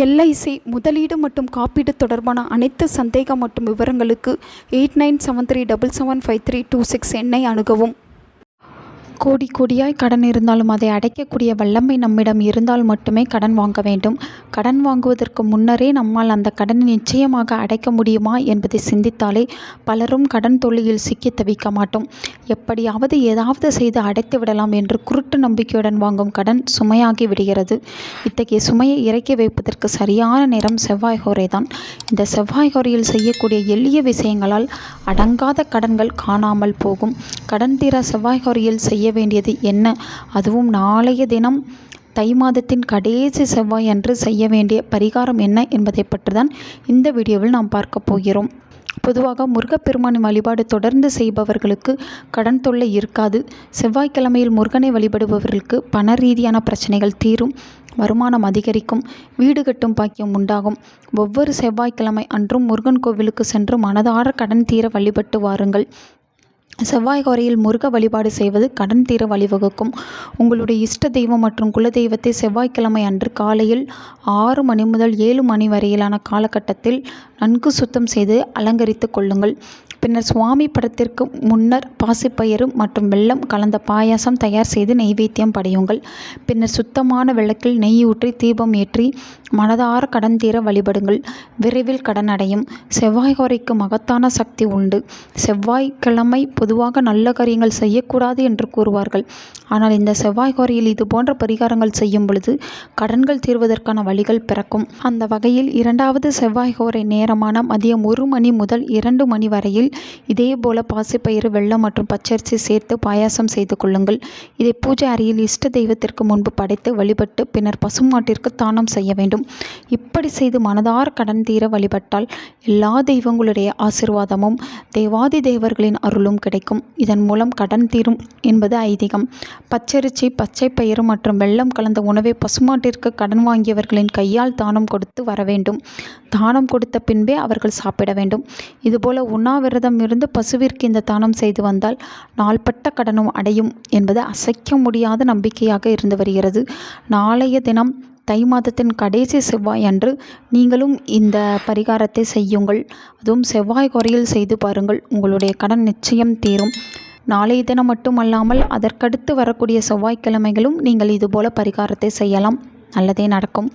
LIC முதலீடு மற்றும் காப்பீடு தொடர்பான அனைத்து சந்தேகம் மற்றும் விவரங்களுக்கு 8973777532 எண்ணை அணுகவும். கோடி கோடியாய் கடன் இருந்தாலும் அதை அடைக்கக்கூடிய வல்லமை நம்மிடம் இருந்தால் மட்டுமே கடன் வாங்க வேண்டும். கடன் வாங்குவதற்கு முன்னரே நம்மால் அந்த கடனை நிச்சயமாக அடைக்க முடியுமா என்பதை சிந்தித்தாலே பலரும் கடன் தொல்லையில் சிக்கி தவிக்க மாட்டோம். எப்படியாவது ஏதாவது செய்து அடைத்து விடலாம் என்று குருட்டு நம்பிக்கையுடன் வாங்கும் கடன் சுமையாகி விடுகிறது. இத்தகைய சுமையை இறக்கி வைப்பதற்கு சரியான நேரம் செவ்வாய் ஹோரைதான். இந்த செவ்வாய் ஹோரையில் செய்யக்கூடிய எளிய விஷயங்களால் அடங்காத கடன்கள் காணாமல் போகும். கடன் தீர செவ்வாய் ஹோரையில் செய்ய வேண்டியது என்ன, அதுவும் நாளைய தினம் தை மாதத்தின் கடைசி செவ்வாய் அன்று செய்ய வேண்டிய பரிகாரம் என்ன என்பதை பற்றி தான் இந்த வீடியோவில் நாம் பார்க்க போகிறோம். பொதுவாக முருகப்பெருமானின் வழிபாடு தொடர்ந்து செய்பவர்களுக்கு கடன் தொல்லை இருக்காது. செவ்வாய்க்கிழமையில் முருகனை வழிபடுபவர்களுக்கு பண ரீதியான பிரச்சனைகள் தீரும், வருமானம் அதிகரிக்கும், வீடு கட்டும் பாக்கியம் உண்டாகும். ஒவ்வொரு செவ்வாய்க்கிழமை அன்றும் முருகன் கோவிலுக்கு சென்று மனதார கடன் தீர வழிபட்டு வாருங்கள். செவ்வாய் ஹோரையில் முருக வழிபாடு செய்வது கடன் தீர வழிவகுக்கும். உங்களுடைய இஷ்ட தெய்வம் மற்றும் குல தெய்வத்தை செவ்வாய்க்கிழமை அன்று காலையில் 6 மணி முதல் 7 மணி வரையிலான காலகட்டத்தில் நன்கு சுத்தம் செய்து அலங்கரித்து கொள்ளுங்கள். பின்னர் சுவாமி படத்திற்கு முன்னர் பாசிப்பயிறு மற்றும் வெல்லம் கலந்த பாயாசம் தயார் செய்து நெய்வேத்தியம் படையுங்கள். பின்னர் சுத்தமான விளக்கில் நெய் ஊற்றி தீபம் ஏற்றி மனதார கடன் தீர வழிபடுங்கள். விரைவில் கடன் அடையும். செவ்வாய் ஹோரைக்கு மகத்தான சக்தி உண்டு. செவ்வாய்க்கிழமை பொதுவாக நல்ல காரியங்கள் செய்யக்கூடாது என்று கூறுவார்கள். ஆனால் இந்த செவ்வாய் ஹோரையில் இது போன்ற பரிகாரங்கள் செய்யும் பொழுது கடன்கள் தீர்வதற்கான வழிகள் பிறக்கும். அந்த வகையில் 2வது செவ்வாய் ஹோரை நேரமான மதியம் 1 மணி முதல் 2 மணி வரையில் இதே போல பாசிப்பயிறு வெல்லம் மற்றும் பச்சரிசி சேர்த்து பாயாசம் செய்து கொள்ளுங்கள். இதை பூஜை அறையில் இஷ்ட தெய்வத்திற்கு முன்பு படைத்து வழிபட்டு பின்னர் பசுமாட்டிற்கு தானம் செய்ய வேண்டும். இப்படி செய்து மனதார கடன் தீர வழிபட்டால் எல்லா தெய்வங்களுடைய ஆசீர்வாதமும் தேவாதி தேவர்களின் அருளும் கிடைக்கும். இதன் மூலம் கடன் தீரும் என்பது ஐதீகம். பச்சரிசி, பச்சை பயிறு மற்றும் வெல்லம் கலந்த உணவை பசுமாட்டிற்கு கடன் வாங்கியவர்களின் கையால் தானம் கொடுத்து வர வேண்டும். தானம் கொடுத்த பின்பே அவர்கள் சாப்பிட வேண்டும். இதுபோல உண்ணாவிரதம் இருந்து பசுவிற்கு இந்த தானம் செய்து வந்தால் நாள்பட்ட கடனும் அடையும் என்பது அசைக்க முடியாத நம்பிக்கையாக இருந்து வருகிறது. நாளைய தினம் தை மாதத்தின் கடைசி செவ்வாய் அன்று நீங்களும் இந்த பரிகாரத்தை செய்யுங்கள். அதுவும் செவ்வாய் ஹோரையில் செய்து பாருங்கள். உங்களுடைய கடன் நிச்சயம் தீரும். நாளைய தினம் மட்டுமல்லாமல் அதற்கடுத்து வரக்கூடிய செவ்வாய்க்கிழமைகளும் நீங்கள் இதுபோல பரிகாரத்தை செய்யலாம். நல்லதே நடக்கும்.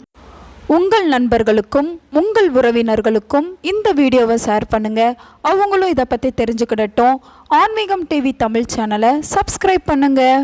உங்கள் நண்பர்களுக்கும் உங்கள் உறவினர்களுக்கும் இந்த வீடியோவை ஷேர் பண்ணுங்கள். அவங்களும் இதை பற்றி தெரிஞ்சுக்கிடட்டும். ஆன்மீகம் டிவி தமிழ் சேனலை சப்ஸ்கிரைப் பண்ணுங்கள்.